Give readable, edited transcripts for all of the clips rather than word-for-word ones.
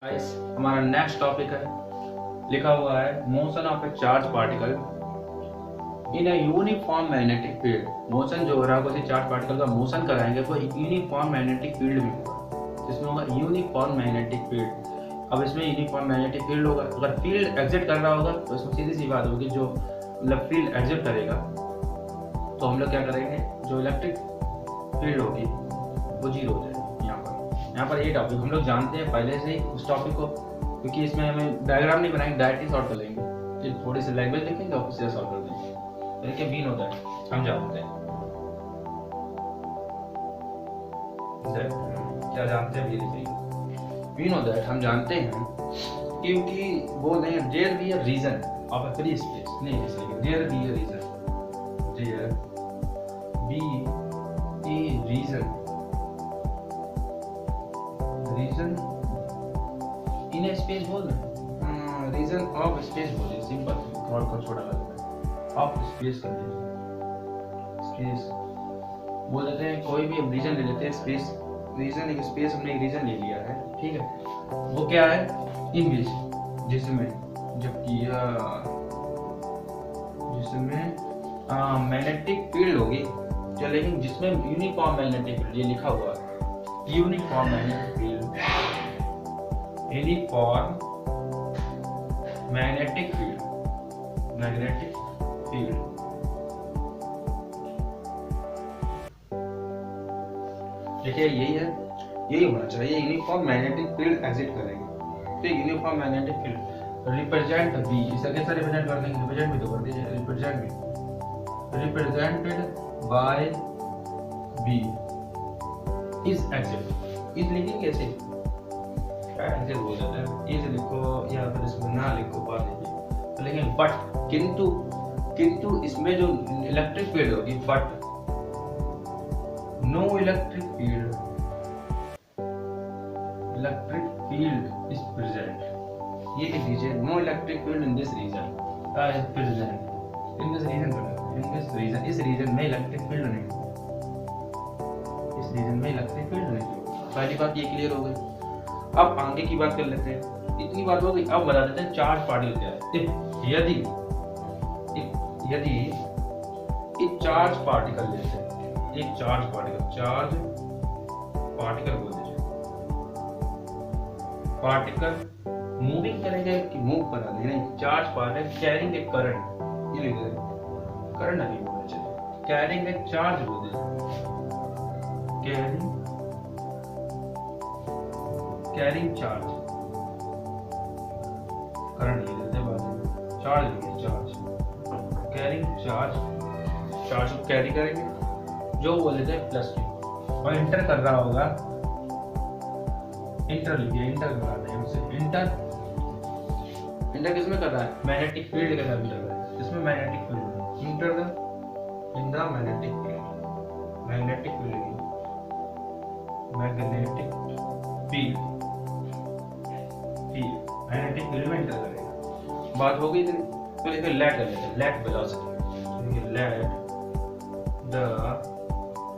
Guys हमारा next topic है, लिखा हुआ है motion of A charge particle in a uniform magnetic field. Motion जो हो रहा है किसी चार्ज पार्टिकल का मोशन कराएंगे वो यूनिफॉर्म मैग्नेटिक फील्ड में होगा, जिसमें होगा यूनिफॉर्म मैग्नेटिक फील्ड। अब इसमें यूनिफॉर्म मैग्नेटिक फील्ड होगा, अगर फील्ड एग्जिट कर रहा होगा तो इसमें सीधी सी बात होगी, जो मतलब फील्ड एग्जिट करेगा तो हम लोग क्या करेंगे, जो इलेक्ट्रिक फील्ड होगी वो जीरो हो जाएगी। यहाँ पर ये टॉपिक हम लोग जानते हैं पहले से ही उस टॉपिक को, क्योंकि इसमें हमें डायग्राम नहीं बनाएंगे, डायरेक्ट ही सॉल्व कर लेंगे। फिर थोड़ी सी लैंग्वेज लिखेंगे और उससे सॉल्व कर देंगे। देखिए बीन होता है, हम जानते हैं क्या जानते हैं, ये लिखेंगे बीन होता है, हम जानते हैं क्योंकि वो नहीं, there be a region of a free space, नहीं लिख सकते, there be a region, there be a region, region in a space बोल रहे, रीजन ऑफ स्पेस बोलिए, सिंपल और को छोटा कर देना, ऑफ स्पेस कर दीजिए, स्पेस बोल देते हैं, कोई भी हम रीजन ले लेते हैं, स्पेस रीजन, एक स्पेस हमने एक रीजन ले लिया है, ठीक है। वो क्या है, इन विच, जिसमें, जबकि जिसमें मैग्नेटिक फील्ड होगी, चलेगी, जिसमें यूनिफॉर्म मैग्नेटिक फील्ड, ये लिखा हुआ है uniform magnetic field, uniform magnetic field, magnetic field, देखिए यही है, यही होना चाहिए, यूनिफॉर्म मैग्नेटिक फील्ड एग्जिट करेंगे। तो uniform magnetic field represent B, इसे कैसे रिप्रेजेंट कर देंगे, रिप्रेजेंट भी तो कर दीजिए, रिप्रेजेंट भी, represented by B is exit, is लिखेंगे कैसे, एग्जिट बोल जाता है, इज लिखो या फिर इसमें ना लिखो, बात लिखिए तो लेकिन बट, किंतु इसमें जो इलेक्ट्रिक फील्ड होगी, but no electric field is present, ये लिख दीजिए, no electric field in this region, is present in this region, इस रीजन में इलेक्ट्रिक फील्ड नहीं, इस रीजन में इलेक्ट्रिक फील्ड नहीं। पहली बात ये क्लियर हो गई। अब आगे की बात कर लेते हैं, इतनी बात हो गई, अब बता देते हैं चार्ज पार्टिकल क्या है। यदि एक चार्ज पार्टिकल लेते हैं, एक चार्ज पार्टिकल बोल दीजिए, पार्टिकल मूविंग करेंगे कि मूव करा देंगे, नहीं, charge particle carrying a current, ये लिख देंगे, करंट नहीं बोलना चाहिए, कैरिंग ए चार्ज बोल दीजिए, कैरिंग चार्ज, करंट लिख देते हैं, चार्ज लिखिए, चार्ज कैरिंग चार्ज को कैरी करेंगे, जो बोल देते हैं प्लस क्यू, और इंटर कर रहा होगा, इंटर लिखिए, इंटर कर रहा है हमसे, इंटर किसमें कर रहा है, मैग्नेटिक फील्ड के साथ कर रहा है, इसमें magnetic field, inter in the magnetic field, magnetic field, magnetic field, magnetic field में इंटर करेगा। बात हो गई थी, तो लिखिए लेट कर लेते हैं, let velocity, let the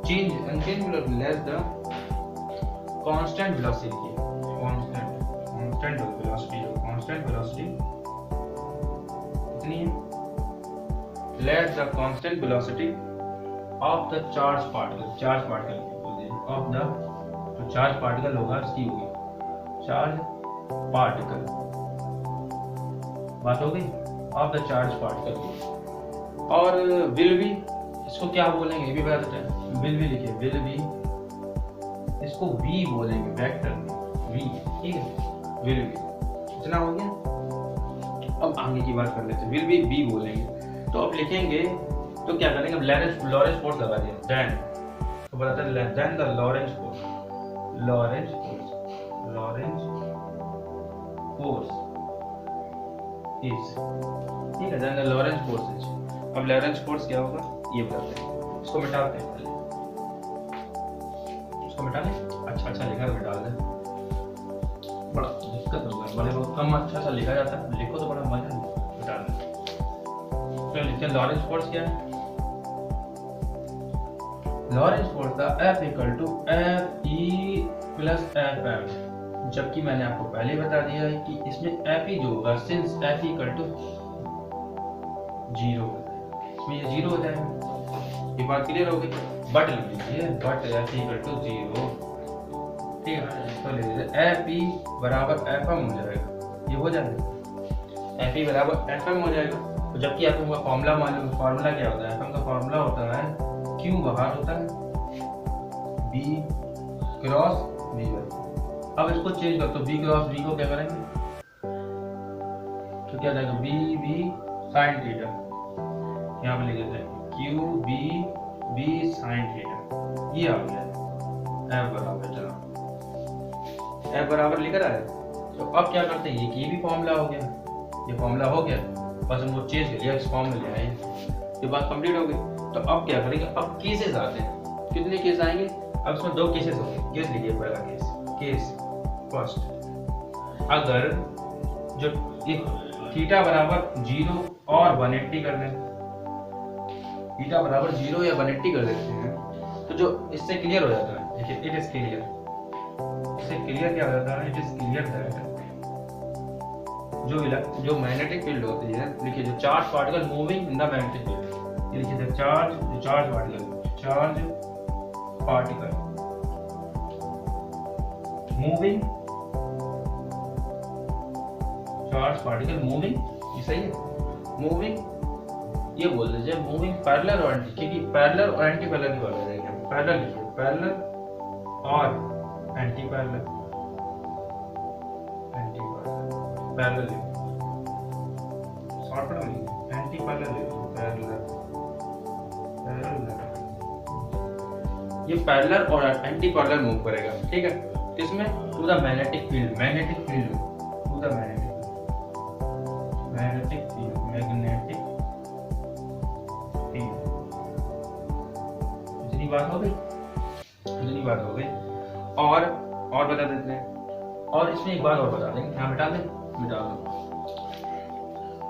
change velocity, let the constant velocity, constant velocity कितनी है, let the constant velocity of the charge particle of the, तो charge particle होगा, इसकी होगी charge particle, बात हो गई, of the charge particle, और will be, इसको क्या बोलेंगे ये भी बता देते हैं, विल भी लिखिए, विल भी, इसको वी बोलेंगे, वेक्टर वी, ठीक है, विल भी, इतना हो गया। अब आगे की बात कर लेते हैं, विल भी वी बोलेंगे, तो अब लिखेंगे तो क्या करेंगे, अब लॉरेंस फोर्स लगा दिया, देन तो बताते हैं, then the Lorentz force is, ठीक है, then the Lorentz force is, अब लॉरेंस फोर्स क्या होगा ये बताते हैं, इसको मिटाते हैं, इसको मिटा दें, अच्छा लिखा है, मिटा दें, बड़ा दिक्कत होगा, बड़े बहुत कम अच्छा लिखा जाता है, लिखो तो बड़ा मजा, मिटा दें। तो लिखते हैं लॉरेंस फोर्स क्या है, लॉरेंस फोर्स था F equal to F E plus F M, जबकि मैंने आपको पहले बता दिया है कि इसमें एफ ई जो होगा सिंस एफ इक्वल टू 0 इसमें ये 0 हो जाएगा। ये बात क्लियर हो गई। बट लिख लीजिए बट एफ इक्वल टू 0, ठीक है। तो ले लीजिए एफ ई बराबर एफ एम हो जाएगा, ये हो जाएगा एफ ई बराबर एफ एम हो जाएगा। तो जबकि एफ एम का फॉर्मूला मालूम, फॉर्मूला क्या होता है, एफ एम का फॉर्मूला होता है क्यू बाहर होता है बी क्रॉस बी वाई। अब इसको चेंज कर तो बी क्रॉस बी को क्या करेंगे, तो क्या जाएगा बी बी साइन थीटा, यहाँ पे लिख देते हैं Q B B sine theta, ये आ गया एफ बराबर। चलो एफ बराबर लिख रहा है। तो अब क्या करते हैं, ये भी फॉर्मूला हो गया, ये फॉर्मूला हो गया, बस हमको चेंज कर लिया, इस फॉर्म में ले आए, ये बात कंप्लीट हो गई। तो अब क्या करेंगे, अब केसेस आते हैं। कितने केस आएंगे, अब इसमें 2 केसेस होंगे। केस लीजिए पहला केस, केस फर्स्ट, अगर जो थीटा बराबर 0 और 180 कर दें, थीटा बराबर 0 या 180 कर देते हैं, तो जो इससे क्लियर हो जाता है, देखिए इट इज क्लियर, इससे क्लियर क्या हो जाता है, इट इज क्लियर दैट जो मैग्नेटिक फील्ड होती है, देखिए जो charge particle moving in the magnetic field, ये देखिए charge particle moving, charge particle moving, ये सही है, मूविंग, ये बोल दीजिए मूविंग पैरेलल और एंटी, क्योंकि पैरेलल और एंटी पैरेलल की बात करेंगे। पैरेलल लिखिए, पैरेलल और एंटी पैरेलल, एंटी पैरेलल लिखिए, शॉर्टकट में लिखिए एंटी पैरेलल लिखिए, पैरेलल, ये पैरेलल और एंटी पैरेलल मूव करेगा, ठीक है। किसमें, to the magnetic field, magnetic field to the magnetic field, magnetic field. इतनी बात हो गई, इतनी बात हो गई। और बता देते हैं, और इसमें एक बात और बता देंगे, क्या मिटा दें, मिटा दो।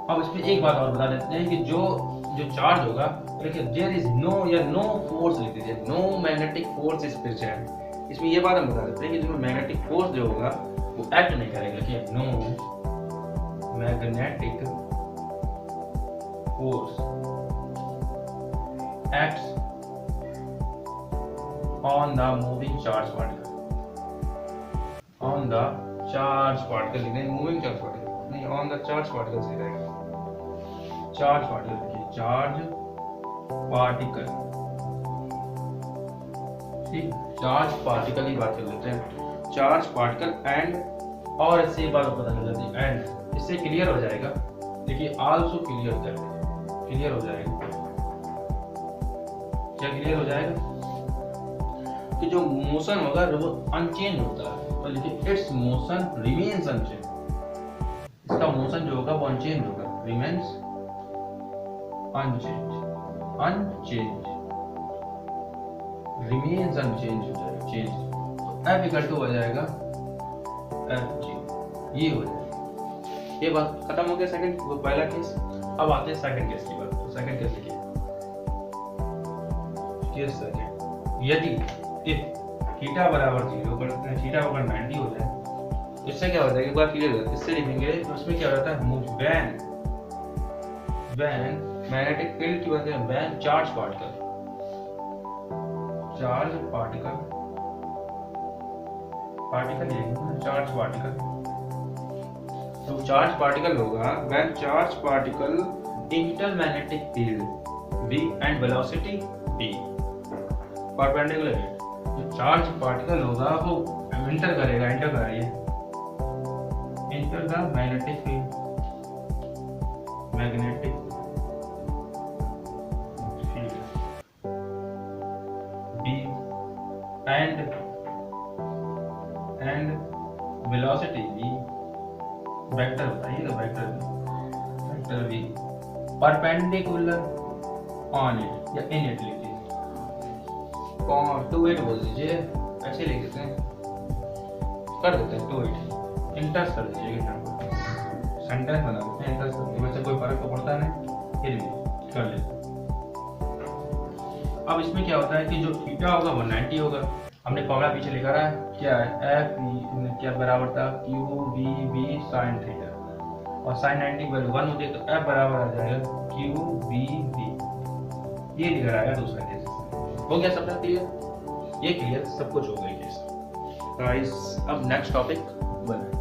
अब इसमें एक बात और बता देते हैं कि जो चार्ज होगा, देखिए देयर इज नो फोर्स लिख दीजिए, no magnetic force is present. इसमें ये बात हम बता देते हैं कि जो मैग्नेटिक फोर्स जो होगा वो एक्ट नहीं करेगा, कि no magnetic force acts on the moving charge particle, on the charge particle, नहीं मूविंग चार्ज पार्टिकल नहीं, ऑन द चार्ज पार्टिकल से रहेगा, चार्ज पार्टिकल, चार्ज पार्टिकल, ठीक, चार्ज पार्टिकल की बात कर लेते हैं, चार्ज पार्टिकल एंड, और इससे एक बात पता चल जाती है, एंड इससे क्लियर हो जाएगा, देखिए आल्सो क्लियर करके क्लियर हो जाएगा, क्या क्लियर हो जाएगा कि जो मोशन होगा वो अनचेंज होता है, तो देखिए इट्स मोशन रिमेन्स अनचेंज, इसका मोशन जो होगा वो अनचेंज होगा, remains unchange, unchange, remains unchange हो जाएगा, चेंज, तो एफ इक्वल टू हो जाएगा एफ जी, ये हो जाएगा। ये बात खत्म हो गया सेकंड, वो पहला केस। अब आते हैं सेकंड केस की बात। तो सेकंड केस लिखिए, केस सेकंड, यदि इफ थीटा बराबर 0 करते हैं, थीटा बराबर 90 हो जाए, इससे क्या होता है, एक बार क्लियर हो जाता है, इससे लिखेंगे तो उसमें क्या होता है, मूव व्हेन मैग्नेटिक फील्ड की बात करें, when charge particle charge particle, तो चार्ज पार्टिकल होगा when charge particle enter magnetic field v and velocity v perpendicular है, जो चार्ज पार्टिकल होगा वो इंटर कराइए enter the magnetic field, magnetic and velocity v, vector बताइएगा, vector v perpendicular on it या in it लिखिए, to it बोल दीजिए, ऐसे लिख देते हैं, कर देते हैं टू इट, इंटर्स कर दीजिएगा, सेंटेंस बना देते हैं, इंटर्स कर दीजिए, वैसे कोई फर्क तो पड़ता नहीं, फिर भी कर लेते हैं। अब इसमें क्या होता है कि जो थीटा होगा वो 90 होगा, हमने फॉर्मूला पीछे लिखा रहा है, क्या है एफ क्या बराबर था Q B B sine theta, और साइन 90 की वैल्यू 1 होती है तो एफ बराबर आ जाएगा क्यू बी बी। ये लिखा रहेगा दूसरा केस। हो गया सबका क्लियर? ये क्लियर सब कुछ हो गई केस। गाइस अब नेक्स्ट टॉपिक 1